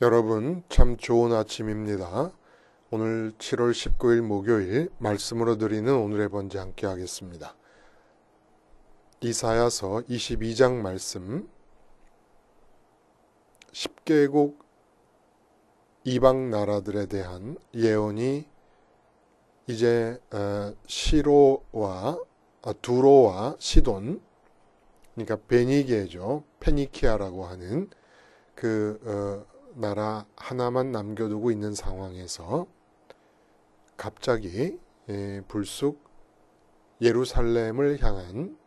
여러분, 참 좋은 아침입니다. 오늘 7월 19일 목요일 말씀으로 드리는 오늘의 번제 함께 하겠습니다. 이사야서 22장 말씀, 10개국 이방 나라들에 대한 예언이 이제 두로와 시돈, 그러니까 베니게죠. 페니키아라고 하는 그 나라 하나만 남겨두고 있는 상황에서 갑자기 불쑥 예루살렘을 향한,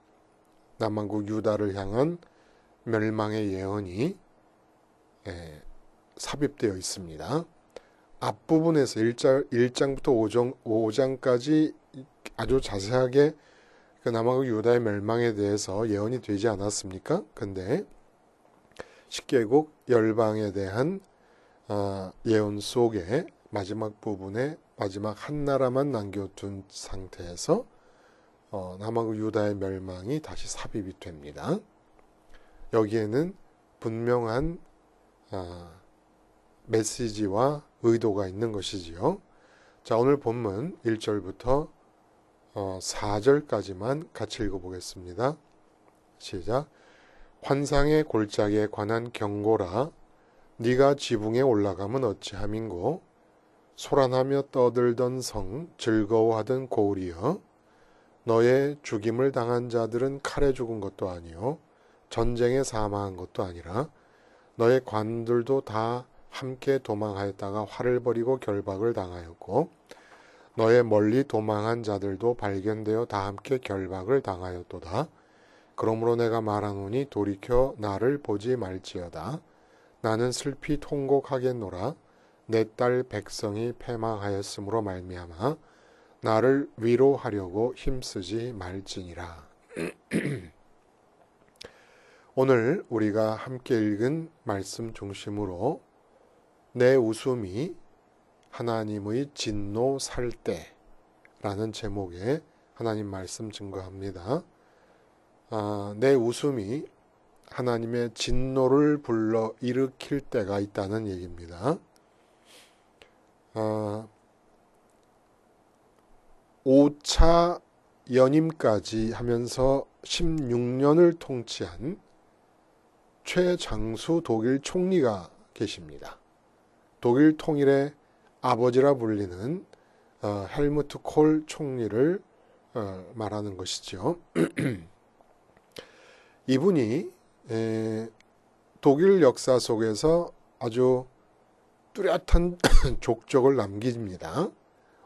남왕국 유다를 향한 멸망의 예언이 삽입되어 있습니다. 앞부분에서 1장부터 5장까지 아주 자세하게 그 남왕국 유다의 멸망에 대해서 예언이 되지 않았습니까? 근데 10개국 열방에 대한 예언 속에 마지막 부분에 마지막 한 나라만 남겨둔 상태에서 남왕국 유다의 멸망이 다시 삽입이 됩니다. 여기에는 분명한 메시지와 의도가 있는 것이지요. 자, 오늘 본문 1절부터 4절까지만 같이 읽어보겠습니다. 시작. 환상의 골짜기에 관한 경고라. 네가 지붕에 올라가면 어찌함인고. 소란하며 떠들던 성, 즐거워하던 고울이여. 너의 죽임을 당한 자들은 칼에 죽은 것도 아니요 전쟁에 사망한 것도 아니라 너의 관들도 다 함께 도망하였다가 활을 벌이고 결박을 당하였고 너의 멀리 도망한 자들도 발견되어 다 함께 결박을 당하였도다. 그러므로 내가 말하노니 돌이켜 나를 보지 말지어다. 나는 슬피 통곡하겠노라. 내 딸 백성이 패망하였으므로 말미암아 나를 위로하려고 힘쓰지 말지니라. 오늘 우리가 함께 읽은 말씀 중심으로 내 웃음이 하나님의 진노 살 때라는 제목의 하나님 말씀 증거합니다. 내 웃음이 하나님의 진노를 불러 일으킬 때가 있다는 얘기입니다. 5차 연임까지 하면서 16년을 통치한 최장수 독일 총리가 계십니다. 독일 통일의 아버지라 불리는 헬무트 콜 총리를 말하는 것이죠. 이분이 독일 역사 속에서 아주 뚜렷한 족적을 남깁니다.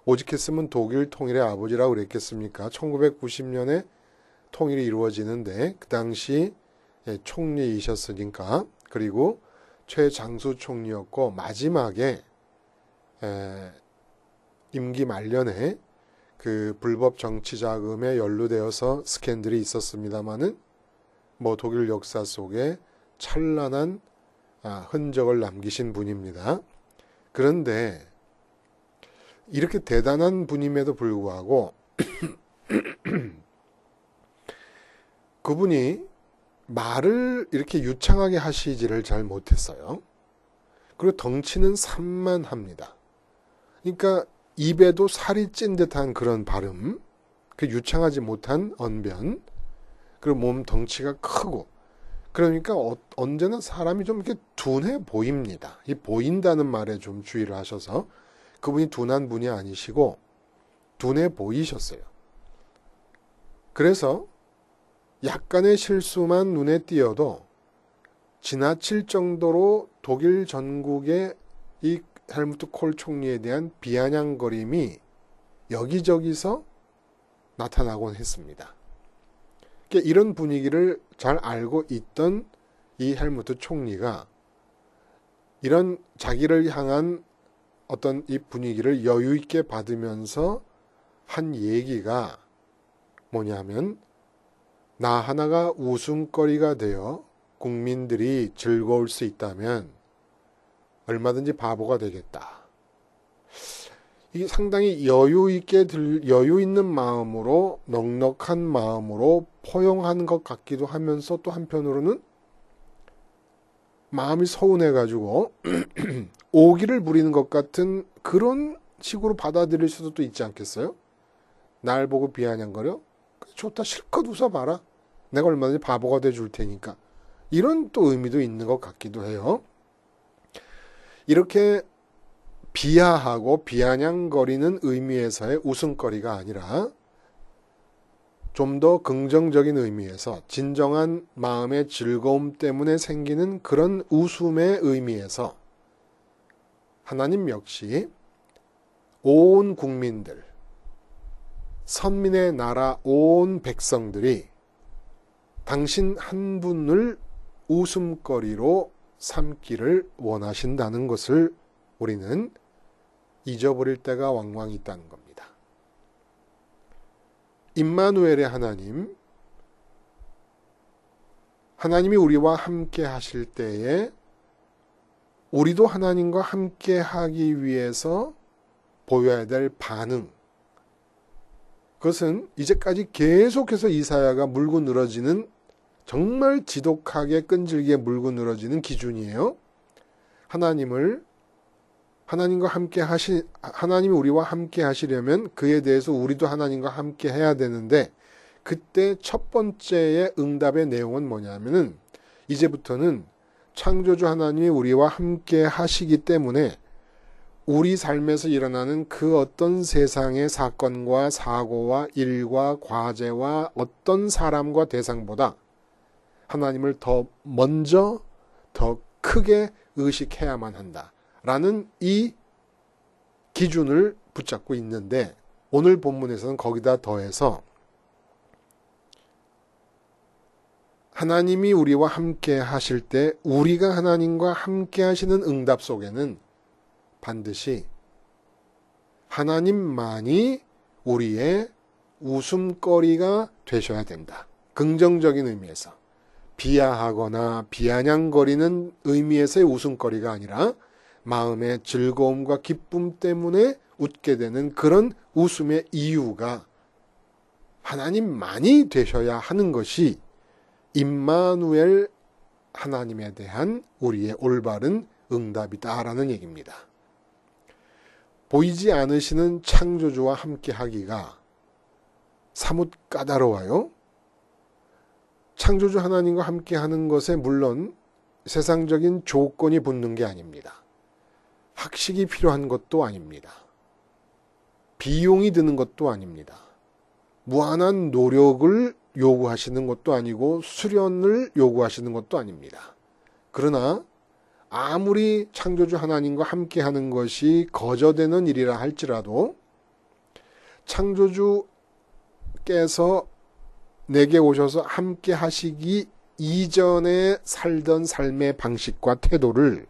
오직했으면 독일 통일의 아버지라고 그랬겠습니까? 1990년에 통일이 이루어지는데 그 당시 총리이셨으니까, 그리고 최장수 총리였고 마지막에 임기 말년에 그 불법 정치 자금에 연루되어서 스캔들이 있었습니다마는 독일 역사 속에 찬란한 흔적을 남기신 분입니다. 그런데 이렇게 대단한 분임에도 불구하고 그분이 말을 이렇게 유창하게 하시지를 잘 못했어요. 그리고 덩치는 산만합니다. 그러니까 입에도 살이 찐 듯한 그런 발음, 그 유창하지 못한 언변, 그리고 몸 덩치가 크고, 그러니까 언제나 사람이 좀 이렇게 둔해 보입니다. 이 보인다는 말에 좀 주의를 하셔서, 그분이 둔한 분이 아니시고 둔해 보이셨어요. 그래서 약간의 실수만 눈에 띄어도 지나칠 정도로 독일 전국의 이 헬무트 콜 총리에 대한 비아냥거림이 여기저기서 나타나곤 했습니다. 이런 분위기를 잘 알고 있던 이 헬무트 총리가 이런 자기를 향한 어떤 이 분위기를 여유 있게 받으면서 한 얘기가 뭐냐면, 나 하나가 웃음거리가 되어 국민들이 즐거울 수 있다면 얼마든지 바보가 되겠다. 이게 상당히 여유 있는 마음으로, 넉넉한 마음으로 포용한 것 같기도 하면서 또 한편으로는 마음이 서운해가지고 오기를 부리는 것 같은 그런 식으로 받아들일 수도 있지 않겠어요? 날 보고 비아냥거려? 좋다, 실컷 웃어봐라. 내가 얼마든지 바보가 돼줄 테니까. 이런 또 의미도 있는 것 같기도 해요. 이렇게 비하하고 비아냥거리는 의미에서의 웃음거리가 아니라 좀 더 긍정적인 의미에서 진정한 마음의 즐거움 때문에 생기는 그런 웃음의 의미에서 하나님 역시 온 국민들, 선민의 나라 온 백성들이 당신 한 분을 웃음거리로 삼기를 원하신다는 것을 우리는 잊어버릴 때가 왕왕 있다는 겁니다. 임마누엘의 하나님, 하나님이 우리와 함께 하실 때에 우리도 하나님과 함께 하기 위해서 보여야 될 반응, 그것은 이제까지 계속해서 이사야가 물고 늘어지는, 정말 지독하게 끈질기게 물고 늘어지는 기준이에요. 하나님이 우리와 함께 하시려면 그에 대해서 우리도 하나님과 함께 해야 되는데, 그때 첫 번째의 응답의 내용은 뭐냐면은 이제부터는 창조주 하나님이 우리와 함께 하시기 때문에 우리 삶에서 일어나는 그 어떤 세상의 사건과 사고와 일과 과제와 어떤 사람과 대상보다 하나님을 더 먼저 더 크게 의식해야만 한다라는 이 기준을 붙잡고 있는데, 오늘 본문에서는 거기다 더해서 하나님이 우리와 함께 하실 때 우리가 하나님과 함께 하시는 응답 속에는 반드시 하나님만이 우리의 웃음거리가 되셔야 된다. 긍정적인 의미에서, 비하하거나 비아냥거리는 의미에서의 웃음거리가 아니라 마음의 즐거움과 기쁨 때문에 웃게 되는 그런 웃음의 이유가 하나님만이 되셔야 하는 것이 임마누엘 하나님에 대한 우리의 올바른 응답이다라는 얘기입니다. 보이지 않으시는 창조주와 함께 하기가 사뭇 까다로워요. 창조주 하나님과 함께 하는 것에 물론 세상적인 조건이 붙는 게 아닙니다. 학식이 필요한 것도 아닙니다. 비용이 드는 것도 아닙니다. 무한한 노력을 요구하시는 것도 아니고 수련을 요구하시는 것도 아닙니다. 그러나 아무리 창조주 하나님과 함께 하는 것이 거저되는 일이라 할지라도 창조주께서 내게 오셔서 함께 하시기 이전에 살던 삶의 방식과 태도를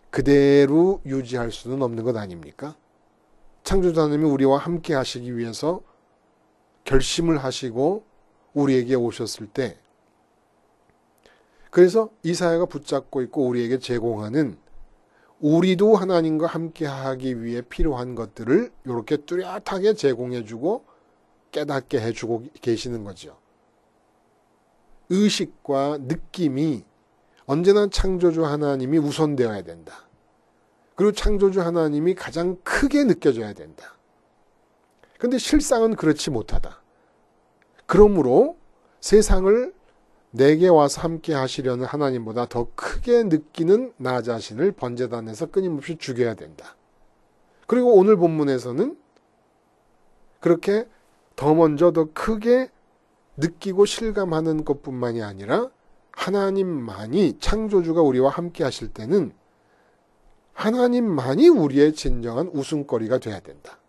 그대로 유지할 수는 없는 것 아닙니까? 창조주 하나님이 우리와 함께 하시기 위해서 결심을 하시고 우리에게 오셨을 때, 그래서 이사야가 붙잡고 있고 우리에게 제공하는, 우리도 하나님과 함께 하기 위해 필요한 것들을 이렇게 뚜렷하게 제공해주고 깨닫게 해주고 계시는 거죠. 의식과 느낌이 언제나 창조주 하나님이 우선되어야 된다. 그리고 창조주 하나님이 가장 크게 느껴져야 된다. 그런데 실상은 그렇지 못하다. 그러므로 세상을 내게 와서 함께 하시려는 하나님보다 더 크게 느끼는 나 자신을 번제단에서 끊임없이 죽여야 된다. 그리고 오늘 본문에서는 그렇게 더 먼저 더 크게 느끼고 실감하는 것뿐만이 아니라 하나님만이, 창조주가 우리와 함께 하실 때는 하나님만이 우리의 진정한 웃음거리가 되어야 된다.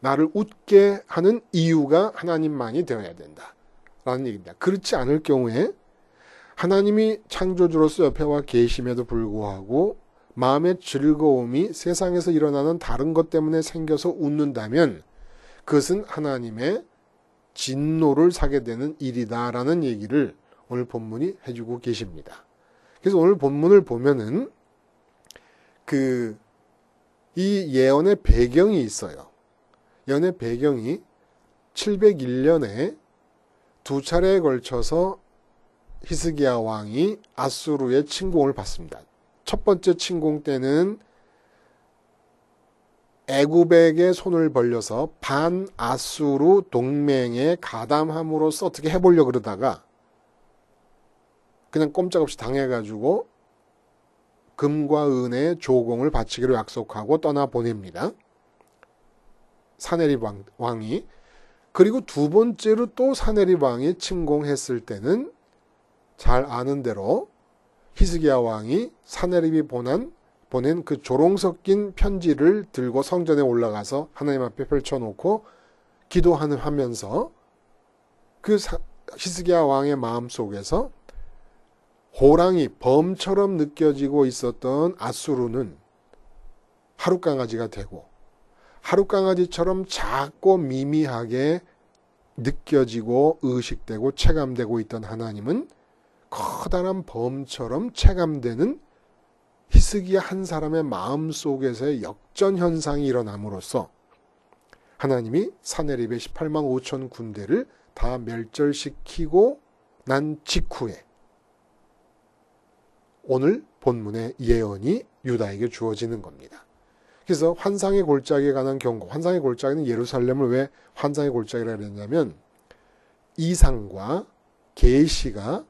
나를 웃게 하는 이유가 하나님만이 되어야 된다 라는 얘기입니다. 그렇지 않을 경우에 하나님이 창조주로서 옆에 와 계심에도 불구하고 마음의 즐거움이 세상에서 일어나는 다른 것 때문에 생겨서 웃는다면 그것은 하나님의 진노를 사게 되는 일이다라는 얘기를 오늘 본문이 해주고 계십니다. 그래서 오늘 본문을 보면은 이 예언의 배경이 있어요. 예언의 배경이 701년에 두 차례에 걸쳐서 히스기야 왕이 아수르의 침공을 받습니다. 첫 번째 침공 때는 애굽에게 손을 벌려서 반아수르 동맹에 가담함으로써 어떻게 해보려고 그러다가 그냥 꼼짝없이 당해가지고 금과 은의 조공을 바치기로 약속하고 떠나보냅니다. 사네립 왕이. 그리고 두 번째로 또 사네립 왕이 침공했을 때는 잘 아는 대로 히스기야 왕이 사네립이 보낸 그 조롱 섞인 편지를 들고 성전에 올라가서 하나님 앞에 펼쳐놓고 기도하면서 그 히스기야 왕의 마음속에서 호랑이, 범처럼 느껴지고 있었던 아수르는 하룻강아지가 되고 하룻강아지처럼 작고 미미하게 느껴지고 의식되고 체감되고 있던 하나님은 커다란 범처럼 체감되는 히스기야 한 사람의 마음속에서의 역전현상이 일어남으로써 하나님이 사네립의 18만 5천 군대를 다 멸절시키고 난 직후에 오늘 본문의 예언이 유다에게 주어지는 겁니다. 그래서 환상의 골짜기에 관한 경고, 환상의 골짜기는 예루살렘을 왜 환상의 골짜기라 그랬냐면 이상과 계시가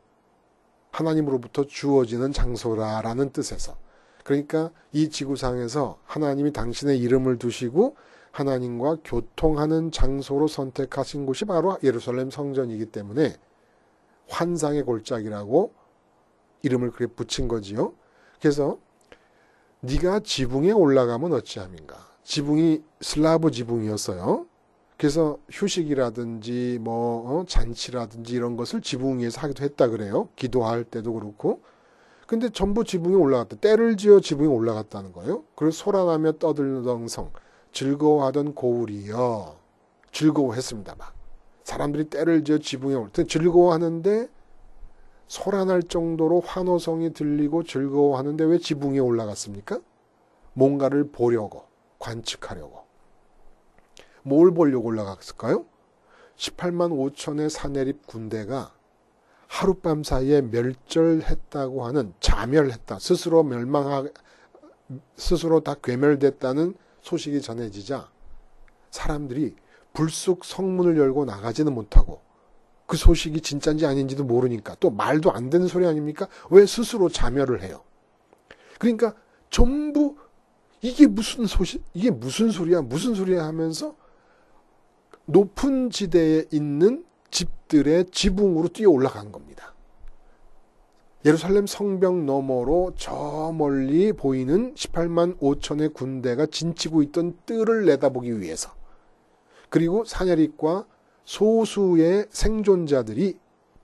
하나님으로부터 주어지는 장소라라는 뜻에서, 그러니까 이 지구상에서 하나님이 당신의 이름을 두시고 하나님과 교통하는 장소로 선택하신 곳이 바로 예루살렘 성전이기 때문에 환상의 골짜기라고 이름을 그렇게 붙인 거지요. 그래서 네가 지붕에 올라가면 어찌함인가. 지붕이 슬라브 지붕이었어요. 그래서 휴식이라든지 잔치라든지 이런 것을 지붕 위에서 하기도 했다 그래요. 기도할 때도 그렇고. 근데 전부 지붕에 올라갔다. 때를 지어 지붕에 올라갔다는 거예요. 그리고 소란하며 떠들던 성, 즐거워하던 고울이여. 즐거워했습니다. 막 사람들이 때를 지어 지붕에 올 때 즐거워하는데 소란할 정도로 환호성이 들리고 즐거워하는데 왜 지붕에 올라갔습니까? 뭔가를 보려고, 관측하려고. 뭘 보려고 올라갔을까요? 18만 5천의 사네립 군대가 하룻밤 사이에 멸절했다고 하는, 자멸했다, 스스로 다 괴멸됐다는 소식이 전해지자 사람들이 불쑥 성문을 열고 나가지는 못하고 그 소식이 진짜인지 아닌지도 모르니까, 또 말도 안 되는 소리 아닙니까? 왜 스스로 자멸을 해요? 그러니까 전부 이게 무슨 소리야 하면서 높은 지대에 있는 집들의 지붕으로 뛰어 올라간 겁니다. 예루살렘 성벽 너머로 저 멀리 보이는 18만 5천의 군대가 진치고 있던 뜰을 내다보기 위해서, 그리고 사내립과 소수의 생존자들이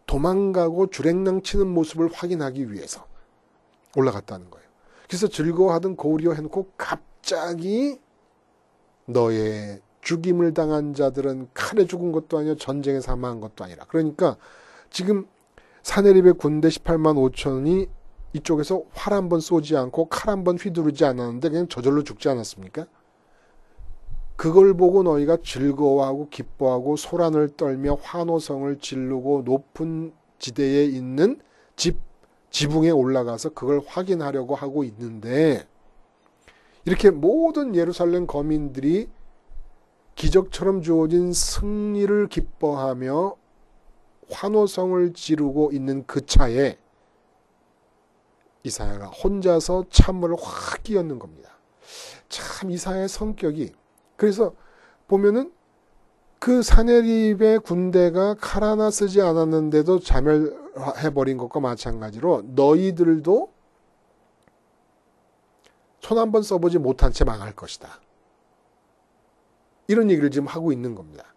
도망가고 주랭랑치는 모습을 확인하기 위해서 올라갔다는 거예요. 그래서 즐거워하던 고울이여 해놓고 갑자기 너의 죽임을 당한 자들은 칼에 죽은 것도 아니라 전쟁에 사망한 것도 아니라. 그러니까 지금 사네립의 군대 18만 5천이 이쪽에서 활 한 번 쏘지 않고 칼 한 번 휘두르지 않았는데 그냥 저절로 죽지 않았습니까? 그걸 보고 너희가 즐거워하고 기뻐하고 소란을 떨며 환호성을 지르고 높은 지대에 있는 지붕에 올라가서 그걸 확인하려고 하고 있는데, 이렇게 모든 예루살렘 거민들이 기적처럼 주어진 승리를 기뻐하며 환호성을 지르고 있는 그 차에 이사야가 혼자서 찬물을 확 끼얹는 겁니다. 참 이사야의 성격이, 그래서 보면은 그 사네립의 군대가 칼 하나 쓰지 않았는데도 자멸해버린 것과 마찬가지로 너희들도 손 한 번 써보지 못한 채 망할 것이다. 이런 얘기를 지금 하고 있는 겁니다.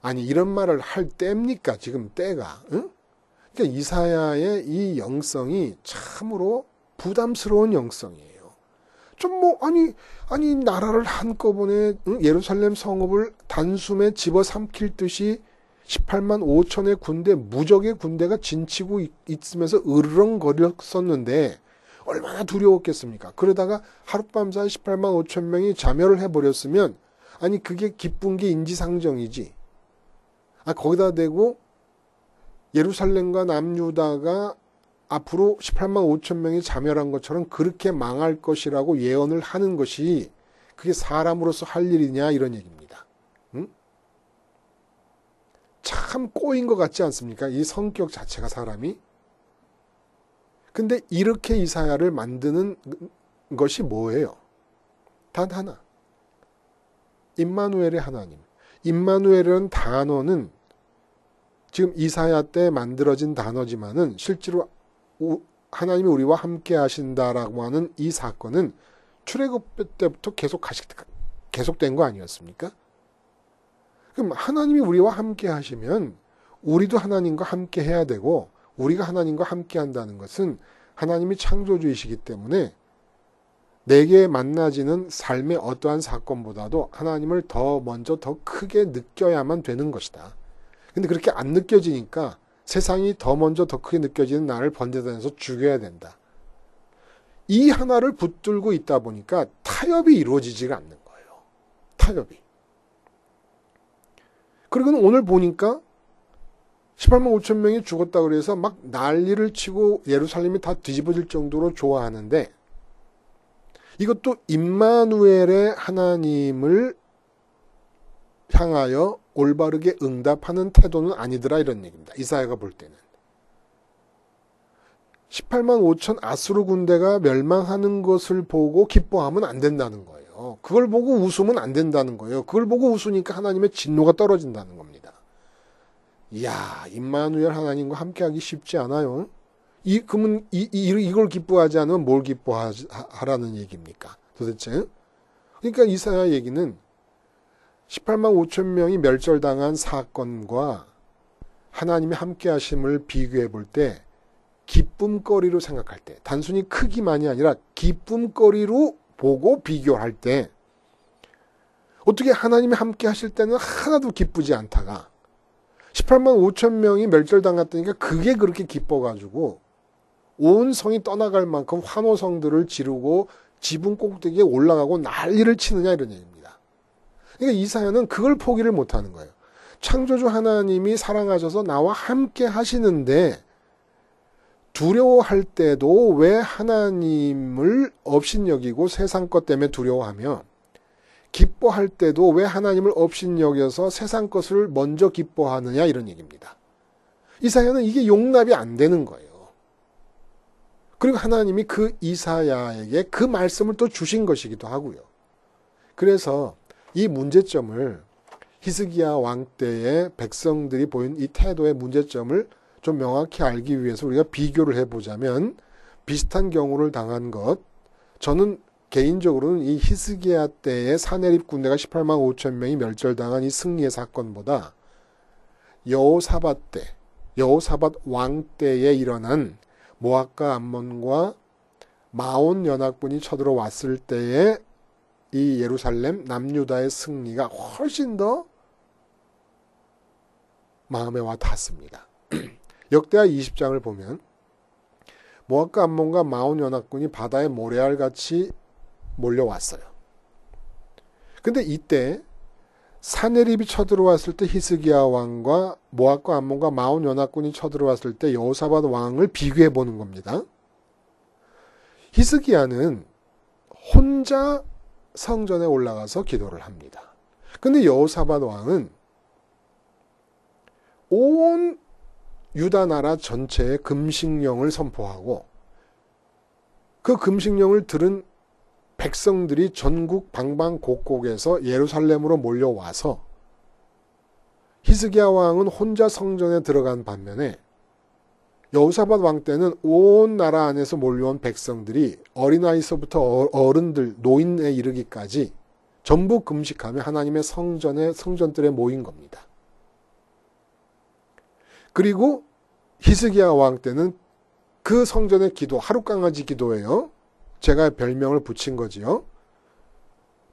아니 이런 말을 할 때입니까? 지금 때가. 응? 그러니까 이사야의 이 영성이 참으로 부담스러운 영성이에요. 아니 나라를 한꺼번에 예루살렘 성읍을 단숨에 집어삼킬 듯이 18만 5천의 군대, 무적의 군대가 진치고 있으면서 으르렁거렸었는데 얼마나 두려웠겠습니까? 그러다가 하룻밤 사이 18만 5천 명이 자멸을 해버렸으면, 아니 그게 기쁜 게 인지상정이지. 거기다 대고 예루살렘과 남유다가 앞으로 18만 5천 명이 자멸한 것처럼 그렇게 망할 것이라고 예언을 하는 것이 그게 사람으로서 할 일이냐 이런 얘기입니다. 응? 참 꼬인 것 같지 않습니까? 이 성격 자체가 사람이. 근데 이렇게 이사야를 만드는 것이 뭐예요? 단 하나. 임마누엘의 하나님. 임마누엘이라는 단어는 지금 이사야 때 만들어진 단어지만은 실제로 하나님이 우리와 함께 하신다라고 하는 이 사건은 출애굽 때부터 계속된 거 아니었습니까? 그럼 하나님이 우리와 함께 하시면 우리도 하나님과 함께 해야 되고 우리가 하나님과 함께 한다는 것은 하나님이 창조주이시기 때문에 내게 만나지는 삶의 어떠한 사건보다도 하나님을 더 먼저 더 크게 느껴야만 되는 것이다. 근데 그렇게 안 느껴지니까 세상이 더 먼저 더 크게 느껴지는 나를 번제단에서 죽여야 된다. 이 하나를 붙들고 있다 보니까 타협이 이루어지지가 않는 거예요. 타협이. 그리고 오늘 보니까 18만 5천 명이 죽었다 그래서 막 난리를 치고 예루살렘이 다 뒤집어질 정도로 좋아하는데 이것도 임마누엘의 하나님을 향하여 올바르게 응답하는 태도는 아니더라 이런 얘기입니다. 이사야가 볼 때는. 18만 5천 아수르 군대가 멸망하는 것을 보고 기뻐하면 안 된다는 거예요. 그걸 보고 웃으면 안 된다는 거예요. 그걸 보고 웃으니까 하나님의 진노가 떨어진다는 겁니다. 이야, 임마누엘 하나님과 함께하기 쉽지 않아요. 그러면 이걸 기뻐하지 않으면 뭘 기뻐하라는 얘기입니까? 도대체? 그러니까 이사야 얘기는 18만 5천 명이 멸절당한 사건과 하나님의 함께하심을 비교해 볼 때 기쁨거리로 생각할 때 단순히 크기만이 아니라 기쁨거리로 보고 비교할 때 어떻게 하나님이 함께하실 때는 하나도 기쁘지 않다가 18만 5천 명이 멸절당했다니까 그게 그렇게 기뻐가지고 온 성이 떠나갈 만큼 환호성들을 지르고 지붕 꼭대기에 올라가고 난리를 치느냐 이런 얘기입니다. 그러니까 이사야는 그걸 포기를 못하는 거예요. 창조주 하나님이 사랑하셔서 나와 함께 하시는데 두려워할 때도 왜 하나님을 업신여기고 세상 것 때문에 두려워하며 기뻐할 때도 왜 하나님을 업신여겨서 세상 것을 먼저 기뻐하느냐 이런 얘기입니다. 이사야는 이게 용납이 안 되는 거예요. 그리고 하나님이 그 이사야에게 그 말씀을 또 주신 것이기도 하고요. 그래서 이 문제점을 히스기야 왕 때의 백성들이 보인 이 태도의 문제점을 좀 명확히 알기 위해서 우리가 비교를 해보자면 비슷한 경우를 당한 것, 저는 개인적으로는 이 히스기야 때의 사내립 군대가 18만 5천 명이 멸절당한 이 승리의 사건보다 여호사밧 왕 때에 일어난 모압과 암몬과 마온 연합군이 쳐들어왔을 때의 이 예루살렘 남유다의 승리가 훨씬 더 마음에 와 닿습니다. 역대하 20장을 보면 모압과 암몬과 마온 연합군이 바다의 모래알같이 몰려왔어요. 근데 이때 사네립이 쳐들어왔을 때 히스기야 왕과 모압과 암몬과 마온 연합군이 쳐들어왔을 때 여호사밧 왕을 비교해 보는 겁니다. 히스기야는 혼자 성전에 올라가서 기도를 합니다. 근데 여호사밧 왕은 온 유다 나라 전체에 금식령을 선포하고 그 금식령을 들은 백성들이 전국 방방곡곡에서 예루살렘으로 몰려와서 히스기야 왕은 혼자 성전에 들어간 반면에 여호사밧 왕 때는 온 나라 안에서 몰려온 백성들이 어린아이서부터 어른들, 노인에 이르기까지 전부 금식하며 하나님의 성전들에 모인 겁니다. 그리고 히스기야 왕 때는 그 성전의 기도, 하룻강아지 기도예요. 제가 별명을 붙인 거지요.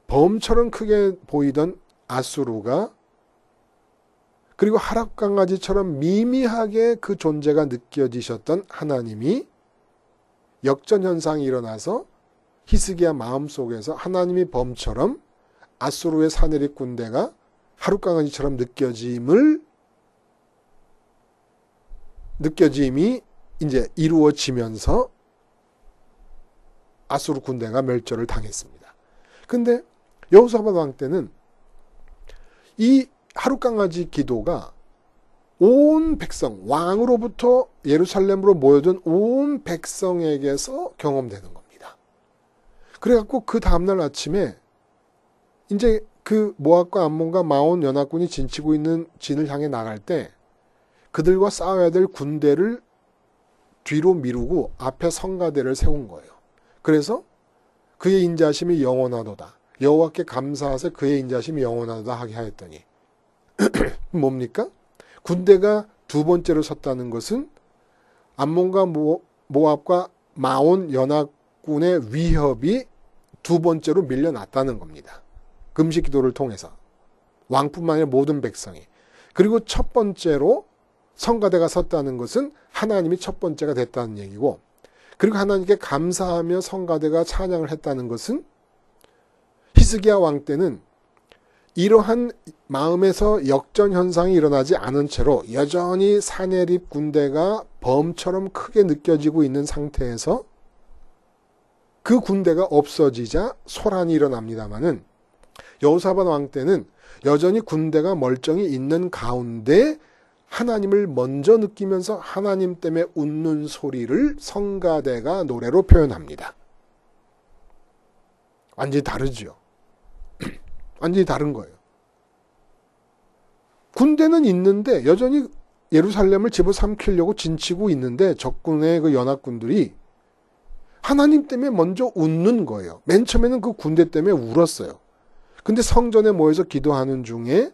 범처럼 크게 보이던 아수르가 그리고 하룻강아지처럼 미미하게 그 존재가 느껴지셨던 하나님이 역전현상이 일어나서 히스기야 마음속에서 하나님이 범처럼 아수르의 사내립 군대가 하룻강아지처럼 느껴짐을 느껴짐이 이제 이루어지면서 아수르 군대가 멸절을 당했습니다. 근데 여호사밧 왕 때는 이 하룻강아지 기도가 온 백성, 왕으로부터 예루살렘으로 모여든 온 백성에게서 경험되는 겁니다. 그래갖고 그 다음날 아침에 이제 그 모압과 암몬과 마온 연합군이 진치고 있는 진을 향해 나갈 때 그들과 싸워야 될 군대를 뒤로 미루고 앞에 성가대를 세운 거예요. 그래서 그의 인자심이 영원하도다. 여호와께 감사하세 그의 인자심이 영원하도다 하게 하였더니 뭡니까? 군대가 두 번째로 섰다는 것은 암몬과 모압과 마온 연합군의 위협이 두 번째로 밀려났다는 겁니다. 금식 기도를 통해서 왕뿐만 아니라 모든 백성이. 그리고 첫 번째로 성가대가 섰다는 것은 하나님이 첫 번째가 됐다는 얘기고, 그리고 하나님께 감사하며 성가대가 찬양을 했다는 것은 히스기야 왕 때는 이러한 마음에서 역전 현상이 일어나지 않은 채로 여전히 사내립 군대가 범처럼 크게 느껴지고 있는 상태에서 그 군대가 없어지자 소란이 일어납니다마는 여호사밧 왕 때는 여전히 군대가 멀쩡히 있는 가운데 하나님을 먼저 느끼면서 하나님 때문에 웃는 소리를 성가대가 노래로 표현합니다. 완전히 다르죠. 완전히 다른 거예요. 군대는 있는데 여전히 예루살렘을 집어삼키려고 진치고 있는데 적군의 그 연합군들이 하나님 때문에 먼저 웃는 거예요. 맨 처음에는 그 군대 때문에 울었어요. 근데 성전에 모여서 기도하는 중에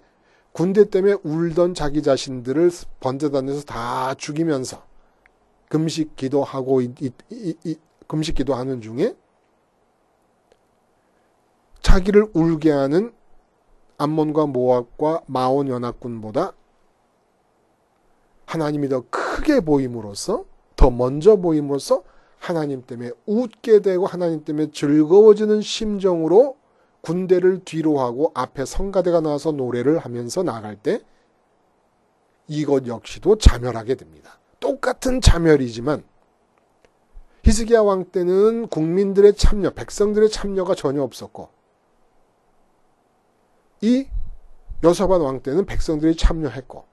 군대 때문에 울던 자기 자신들을 번제단에서 다 죽이면서 금식 기도하고 금식 기도하는 중에 자기를 울게 하는 암몬과 모압과 마온 연합군보다 하나님이 더 크게 보임으로써, 더 먼저 보임으로써 하나님 때문에 웃게 되고 하나님 때문에 즐거워지는 심정으로 군대를 뒤로 하고 앞에 성가대가 나와서 노래를 하면서 나갈 때 이것 역시도 자멸하게 됩니다. 똑같은 자멸이지만 히스기야 왕 때는 국민들의 참여, 백성들의 참여가 전혀 없었고, 이 여호사밧 왕 때는 백성들이 참여했고,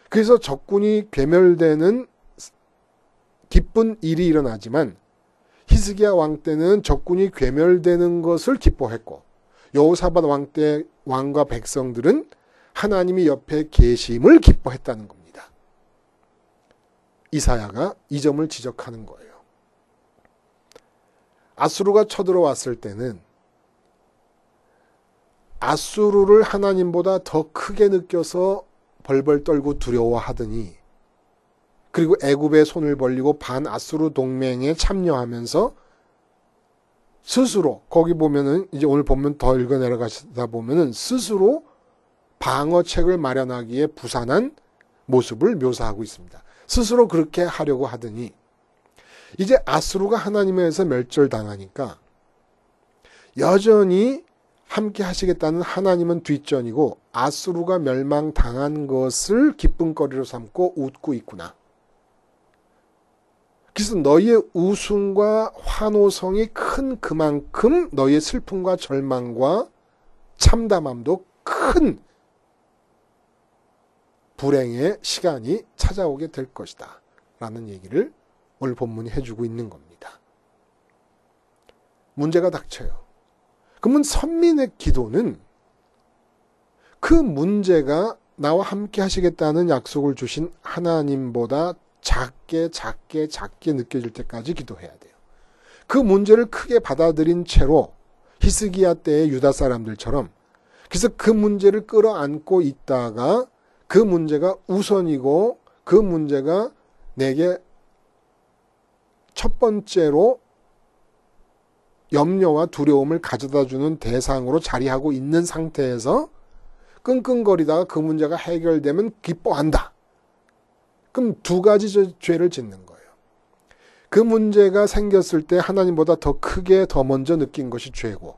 그래서 적군이 괴멸되는 기쁜 일이 일어나지만 히스기야 왕 때는 적군이 괴멸되는 것을 기뻐했고, 여호사밧 왕 때 왕과 백성들은 하나님이 옆에 계심을 기뻐했다는 겁니다. 이사야가 이 점을 지적하는 거예요. 아수르가 쳐들어왔을 때는 아수르를 하나님보다 더 크게 느껴서 벌벌 떨고 두려워하더니, 그리고 애굽에 손을 벌리고 반아수르 동맹에 참여하면서 스스로, 거기 보면은 이제 오늘 보면 더 읽어 내려가시다 보면은 스스로 방어책을 마련하기에 부산한 모습을 묘사하고 있습니다. 스스로 그렇게 하려고 하더니 이제 아수르가 하나님에 의해서 멸절당하니까 여전히 함께 하시겠다는 하나님은 뒷전이고 아수르가 멸망당한 것을 기쁨거리로 삼고 웃고 있구나. 그래서 너희의 웃음과 환호성이 큰 그만큼 너희의 슬픔과 절망과 참담함도 큰 불행의 시간이 찾아오게 될 것이다 라는 얘기를 오늘 본문이 해주고 있는 겁니다. 문제가 닥쳐요. 그러면 선민의 기도는 그 문제가 나와 함께 하시겠다는 약속을 주신 하나님보다 작게 느껴질 때까지 기도해야 돼요. 그 문제를 크게 받아들인 채로 히스기야 때의 유다 사람들처럼, 그래서 그 문제를 끌어안고 있다가 그 문제가 우선이고 그 문제가 내게 첫 번째로 염려와 두려움을 가져다주는 대상으로 자리하고 있는 상태에서 끙끙거리다가 그 문제가 해결되면 기뻐한다. 그럼 두 가지 죄를 짓는 거예요. 그 문제가 생겼을 때 하나님보다 더 크게 더 먼저 느낀 것이 죄고,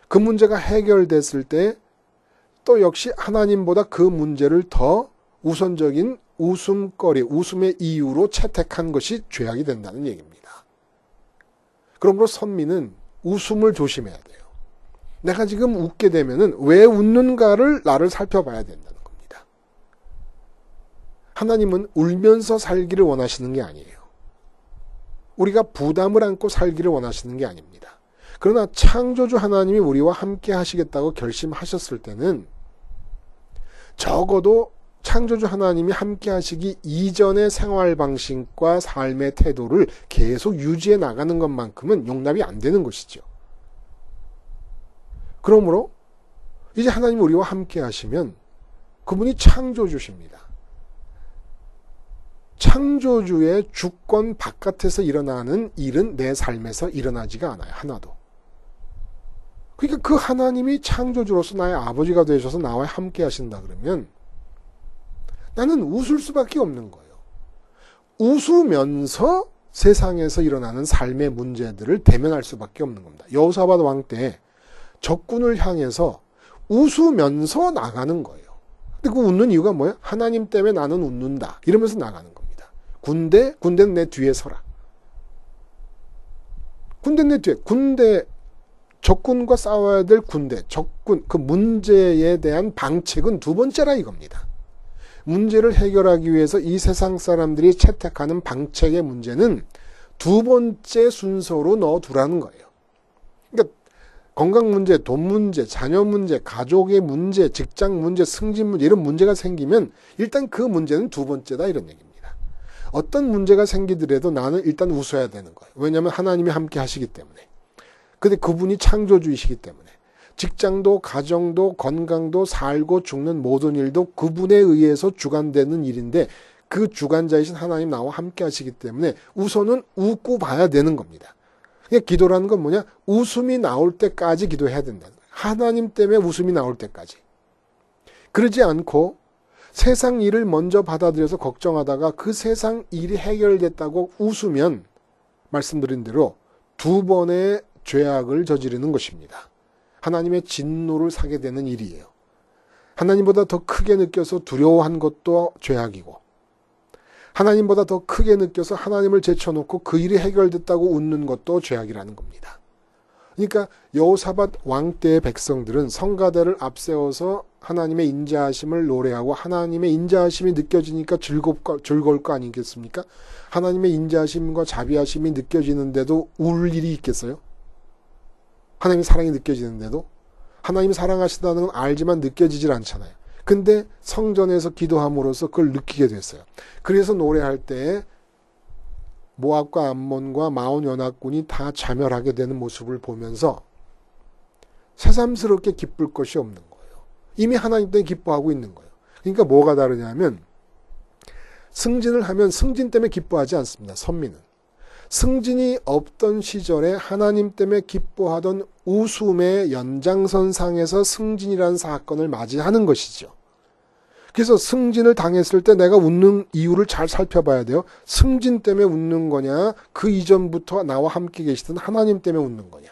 그 문제가 해결됐을 때 또 역시 하나님보다 그 문제를 더 우선적인 웃음거리, 웃음의 이유로 채택한 것이 죄악이 된다는 얘기입니다. 그러므로 선미는 웃음을 조심해야 돼요. 내가 지금 웃게 되면은 왜 웃는가를 나를 살펴봐야 된다는 겁니다. 하나님은 울면서 살기를 원하시는 게 아니에요. 우리가 부담을 안고 살기를 원하시는 게 아닙니다. 그러나 창조주 하나님이 우리와 함께 하시겠다고 결심하셨을 때는 적어도 창조주 하나님이 함께 하시기 이전의 생활 방식과 삶의 태도를 계속 유지해 나가는 것만큼은 용납이 안 되는 것이죠. 그러므로 이제 하나님이 우리와 함께 하시면 그분이 창조주십니다. 창조주의 주권 바깥에서 일어나는 일은 내 삶에서 일어나지가 않아요. 하나도. 그러니까 그 하나님이 창조주로서 나의 아버지가 되셔서 나와 함께 하신다 그러면 나는 웃을 수밖에 없는 거예요. 웃으면서 세상에서 일어나는 삶의 문제들을 대면할 수밖에 없는 겁니다. 여호사밧 왕 때 적군을 향해서 웃으면서 나가는 거예요. 근데 그 웃는 이유가 뭐예요? 하나님 때문에 나는 웃는다. 이러면서 나가는 겁니다. 군대는 내 뒤에 서라. 군대는 내 뒤에. 적군과 싸워야 될 군대, 적군, 그 문제에 대한 방책은 두 번째라 이겁니다. 문제를 해결하기 위해서 이 세상 사람들이 채택하는 방책의 문제는 두 번째 순서로 넣어두라는 거예요. 그러니까 건강 문제, 돈 문제, 자녀 문제, 가족의 문제, 직장 문제, 승진 문제 이런 문제가 생기면 일단 그 문제는 두 번째다 이런 얘기입니다. 어떤 문제가 생기더라도 나는 일단 웃어야 되는 거예요. 왜냐하면 하나님이 함께 하시기 때문에. 근데 그분이 창조주이시기 때문에 직장도 가정도 건강도 살고 죽는 모든 일도 그분에 의해서 주관되는 일인데 그 주관자이신 하나님 나와 함께 하시기 때문에 우선은 웃고 봐야 되는 겁니다. 그러니까 기도라는 건 뭐냐? 웃음이 나올 때까지 기도해야 된다는 거예요. 하나님 때문에 웃음이 나올 때까지. 그러지 않고 세상 일을 먼저 받아들여서 걱정하다가 그 세상 일이 해결됐다고 웃으면 말씀드린 대로 두 번의 죄악을 저지르는 것입니다. 하나님의 진노를 사게 되는 일이에요. 하나님보다 더 크게 느껴서 두려워한 것도 죄악이고 하나님보다 더 크게 느껴서 하나님을 제쳐놓고 그 일이 해결됐다고 웃는 것도 죄악이라는 겁니다. 그러니까 여호사밧 왕 때의 백성들은 성가대를 앞세워서 하나님의 인자하심을 노래하고 하나님의 인자하심이 느껴지니까 즐거울 거 아니겠습니까? 하나님의 인자하심과 자비하심이 느껴지는데도 울 일이 있겠어요? 하나님의 사랑이 느껴지는데도 하나님이 사랑하신다는 건 알지만 느껴지질 않잖아요. 근데 성전에서 기도함으로써 그걸 느끼게 됐어요. 그래서 노래할 때 모압과 암몬과 마온 연합군이 다 자멸하게 되는 모습을 보면서 새삼스럽게 기쁠 것이 없는 거예요. 이미 하나님 때문에 기뻐하고 있는 거예요. 그러니까 뭐가 다르냐면 승진을 하면 승진 때문에 기뻐하지 않습니다. 선민은. 승진이 없던 시절에 하나님 때문에 기뻐하던 웃음의 연장선상에서 승진이라는 사건을 맞이하는 것이죠. 그래서 승진을 당했을 때 내가 웃는 이유를 잘 살펴봐야 돼요. 승진 때문에 웃는 거냐, 그 이전부터 나와 함께 계시던 하나님 때문에 웃는 거냐.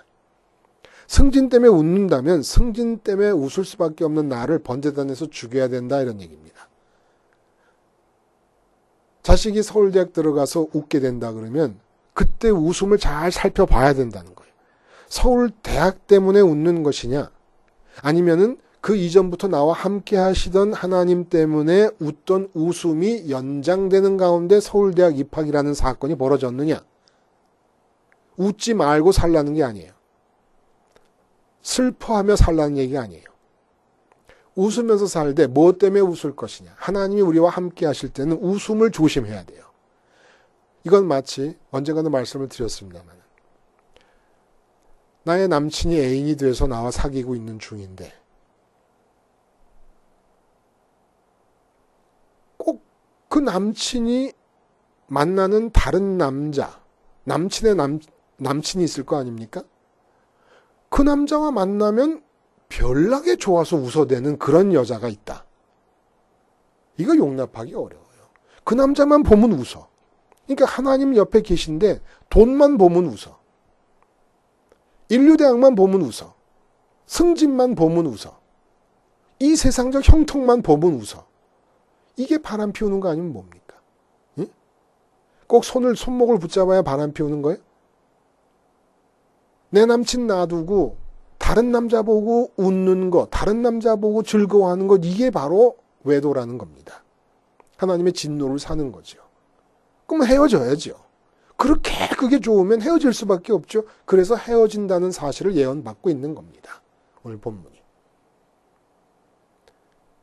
승진 때문에 웃는다면 승진 때문에 웃을 수밖에 없는 나를 번제단에서 죽여야 된다 이런 얘기입니다. 자식이 서울대학 들어가서 웃게 된다 그러면 그때 웃음을 잘 살펴봐야 된다는 거예요. 서울대학 때문에 웃는 것이냐 아니면은 그 이전부터 나와 함께 하시던 하나님 때문에 웃던 웃음이 연장되는 가운데 서울대학 입학이라는 사건이 벌어졌느냐. 웃지 말고 살라는 게 아니에요. 슬퍼하며 살라는 얘기가 아니에요. 웃으면서 살 때 뭐 때문에 웃을 것이냐. 하나님이 우리와 함께 하실 때는 웃음을 조심해야 돼요. 이건 마치 언젠가는 말씀을 드렸습니다만 나의 남친이 애인이 돼서 나와 사귀고 있는 중인데 꼭 그 남친이 만나는 다른 남자, 남친의 남친이 있을 거 아닙니까? 그 남자와 만나면 별나게 좋아서 웃어대는 그런 여자가 있다. 이거 용납하기 어려워요. 그 남자만 보면 웃어. 그러니까 하나님 옆에 계신데 돈만 보면 웃어. 인류대학만 보면 웃어. 승진만 보면 웃어. 이 세상적 형통만 보면 웃어. 이게 바람 피우는 거 아니면 뭡니까? 예? 꼭 손목을 붙잡아야 바람 피우는 거예요? 내 남친 놔두고 다른 남자 보고 웃는 것, 다른 남자 보고 즐거워하는 것, 이게 바로 외도라는 겁니다. 하나님의 진노를 사는 거죠. 그럼 헤어져야죠. 그렇게 그게 좋으면 헤어질 수밖에 없죠. 그래서 헤어진다는 사실을 예언받고 있는 겁니다. 오늘 본문이.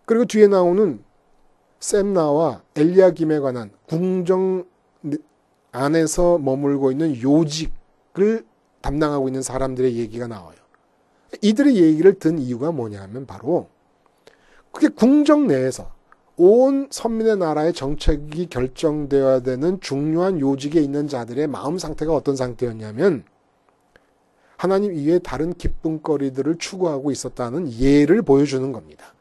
그리고 뒤에 나오는 셈나와 엘리야김에 관한 궁정 안에서 머물고 있는 요직을 담당하고 있는 사람들의 얘기가 나와요. 이들의 얘기를 든 이유가 뭐냐면 바로 그게 궁정 내에서 온 선민의 나라의 정책이 결정되어야 되는 중요한 요직에 있는 자들의 마음 상태가 어떤 상태였냐면 하나님 이외에 다른 기쁨거리들을 추구하고 있었다는 예를 보여주는 겁니다.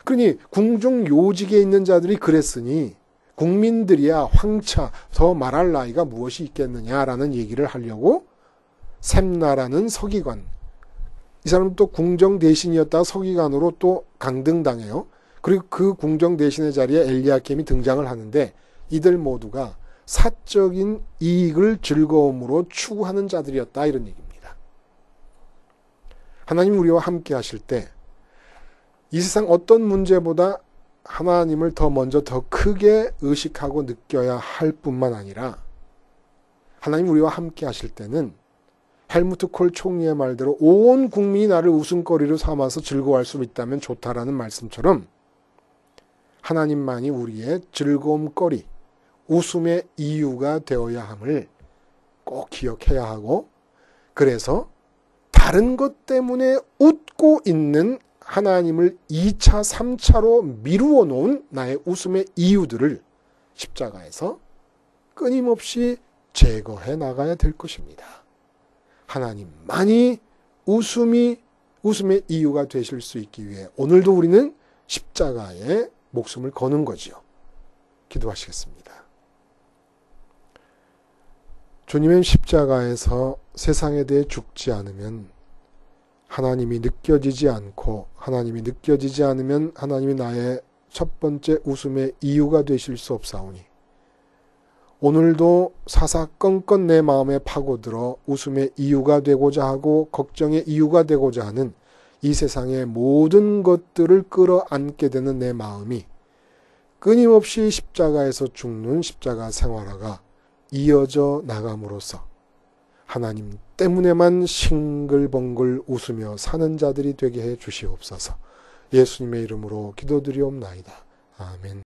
그러니 궁정 요직에 있는 자들이 그랬으니 국민들이야 황차 더 말할 나이가 무엇이 있겠느냐라는 얘기를 하려고 셈나라는 서기관, 이 사람은 또 궁정 대신이었다가 서기관으로 또 강등당해요. 그리고 그 궁정 대신의 자리에 엘리야김이 등장을 하는데 이들 모두가 사적인 이익을 즐거움으로 추구하는 자들이었다, 이런 얘기입니다. 하나님 우리와 함께 하실 때 이 세상 어떤 문제보다 하나님을 더 먼저 더 크게 의식하고 느껴야 할 뿐만 아니라 하나님 우리와 함께 하실 때는 헬무트 콜 총리의 말대로 온 국민이 나를 웃음거리로 삼아서 즐거워할 수 있다면 좋다라는 말씀처럼 하나님만이 우리의 즐거움거리, 웃음의 이유가 되어야 함을 꼭 기억해야 하고, 그래서 다른 것 때문에 웃고 있는 하나님을 2차, 3차로 미루어 놓은 나의 웃음의 이유들을 십자가에서 끊임없이 제거해 나가야 될 것입니다. 하나님만이 웃음의 이유가 되실 수 있기 위해 오늘도 우리는 십자가에 목숨을 거는 거지요. 기도하시겠습니다. 주님은 십자가에서 세상에 대해 죽지 않으면 하나님이 느껴지지 않고, 하나님이 느껴지지 않으면 하나님이 나의 첫 번째 웃음의 이유가 되실 수 없사오니 오늘도 사사건건 내 마음에 파고들어 웃음의 이유가 되고자 하고 걱정의 이유가 되고자 하는 이 세상의 모든 것들을 끌어안게 되는 내 마음이 끊임없이 십자가에서 죽는 십자가 생활화가 이어져 나감으로써 하나님 때문에만 싱글벙글 웃으며 사는 자들이 되게 해 주시옵소서. 예수님의 이름으로 기도드리옵나이다. 아멘.